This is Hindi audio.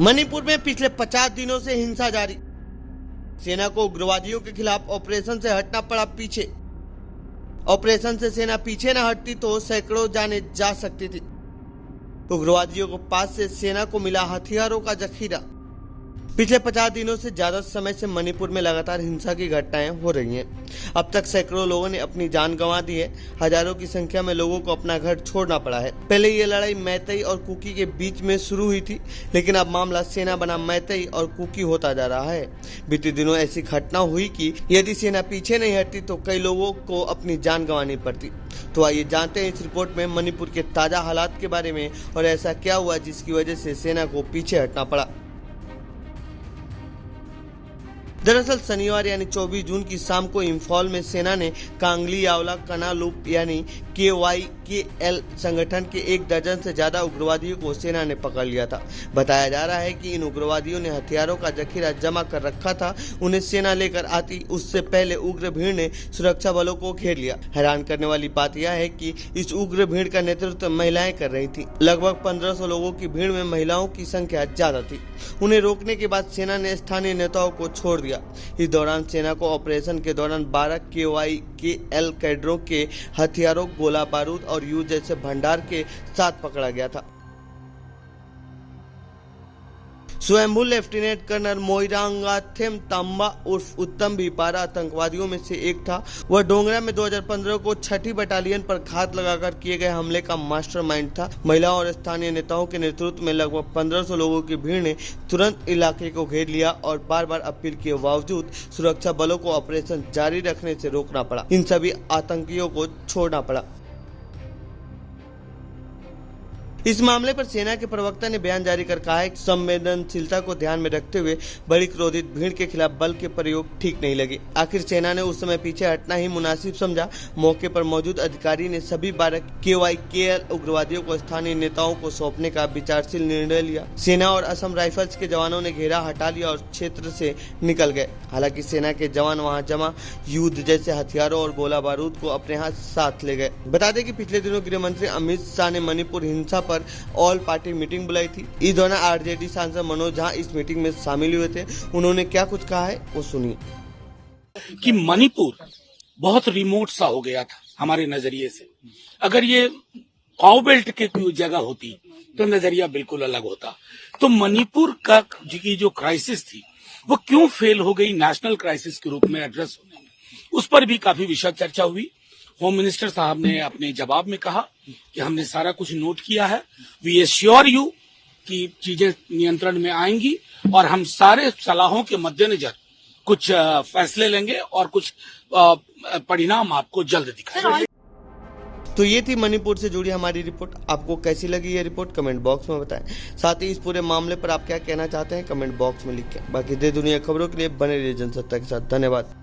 मणिपुर में पिछले 50 दिनों से हिंसा जारी। सेना को उग्रवादियों के खिलाफ ऑपरेशन से हटना पड़ा पीछे। ऑपरेशन से सेना पीछे न हटती तो सैकड़ों जाने जा सकती थी। उग्रवादियों को पास से सेना को मिला हथियारों का जखीरा। पिछले 50 दिनों से ज्यादा समय से मणिपुर में लगातार हिंसा की घटनाएं हो रही हैं। अब तक सैकड़ों लोगों ने अपनी जान गंवा दी है। हजारों की संख्या में लोगों को अपना घर छोड़ना पड़ा है। पहले ये लड़ाई मैतेई और कुकी के बीच में शुरू हुई थी, लेकिन अब मामला सेना बना मैतेई और कुकी होता जा रहा है। बीते दिनों ऐसी घटना हुई कि यदि सेना पीछे नहीं हटती तो कई लोगों को अपनी जान गंवानी पड़ती। तो आइए जानते हैं इस रिपोर्ट में मणिपुर के ताजा हालात के बारे में और ऐसा क्या हुआ जिसकी वजह से सेना को पीछे हटना पड़ा। दरअसल शनिवार यानी 24 जून की शाम को इंफॉल में सेना ने कांगली यावला कनालूप यानी KYKL संगठन के 1 दर्जन से ज्यादा उग्रवादियों को सेना ने पकड़ लिया था। बताया जा रहा है कि इन उग्रवादियों ने हथियारों का जखीरा जमा कर रखा था। उन्हें सेना लेकर आती उससे पहले उग्र भीड़ ने सुरक्षा बलों को घेर लिया। हैरान करने वाली बात यह है कि इस उग्र भीड़ का नेतृत्व महिलाएं कर रही थी। लगभग 1500 लोगों की भीड़ में महिलाओं की संख्या ज्यादा थी। उन्हें रोकने के बाद सेना ने स्थानीय नेताओं को छोड़ दिया। इस दौरान सेना को ऑपरेशन के दौरान 12 KYKL कैडरों के हथियारों, गोला बारूद और यूज जैसे भंडार के साथ पकड़ा गया था। स्वयंभू लेफ्टिनेंट कर्नल मोइरांगाथेम तांबा उर्फ उत्तम भी 12 आतंकवादियों में से एक था। वह डोंगरा में 2015 को 6ठी बटालियन पर घात लगाकर किए गए हमले का मास्टरमाइंड था। महिलाओं और स्थानीय नेताओं के नेतृत्व में लगभग 1500 लोगों की भीड़ ने तुरंत इलाके को घेर लिया और बार बार अपील के बावजूद सुरक्षा बलों को ऑपरेशन जारी रखने से रोकना पड़ा। इन सभी आतंकियों को छोड़ना पड़ा। इस मामले पर सेना के प्रवक्ता ने बयान जारी कर कहा है कि संवेदनशीलता को ध्यान में रखते हुए बड़ी क्रोधित भीड़ के खिलाफ बल के प्रयोग ठीक नहीं लगे। आखिर सेना ने उस समय पीछे हटना ही मुनासिब समझा। मौके पर मौजूद अधिकारी ने सभी 12 KYKL उग्रवादियों को स्थानीय नेताओं को सौंपने का विचारशील निर्णय लिया। सेना और असम राइफल्स के जवानों ने घेरा हटा लिया और क्षेत्र से निकल गए। हालांकि सेना के जवान वहां जमा युद्ध जैसे हथियारों और गोला बारूद को अपने साथ ले गए। बता दें कि पिछले दिनों गृह मंत्री अमित शाह ने मणिपुर हिंसा पर ऑल पार्टी मीटिंग बुलाई थी। इस दौरान RJD सांसद मनोज झा इस मीटिंग में शामिल हुए थे। उन्होंने क्या कुछ कहा है वो सुनिए। कि मणिपुर बहुत रिमोट सा हो गया था हमारे नजरिए से। अगर ये काउ बेल्ट के कोई जगह होती तो नजरिया बिल्कुल अलग होता। तो मणिपुर का की जो क्राइसिस थी वो क्यों फेल हो गई नेशनल क्राइसिस के रूप में एड्रेस होने में, उस पर भी काफी विशद चर्चा हुई। होम मिनिस्टर साहब ने अपने जवाब में कहा कि हमने सारा कुछ नोट किया है। वी एश्योर यू कि चीजें नियंत्रण में आएंगी और हम सारे सलाहों के मद्देनजर कुछ फैसले लेंगे और कुछ परिणाम आपको जल्द दिखाएंगे। तो ये थी मणिपुर से जुड़ी हमारी रिपोर्ट। आपको कैसी लगी ये रिपोर्ट कमेंट बॉक्स में बताएं। साथ ही इस पूरे मामले पर आप क्या कहना चाहते हैं कमेंट बॉक्स में लिखें। बाकी देश दुनिया खबरों के लिए बने रहिए जनसत्ता के साथ। धन्यवाद।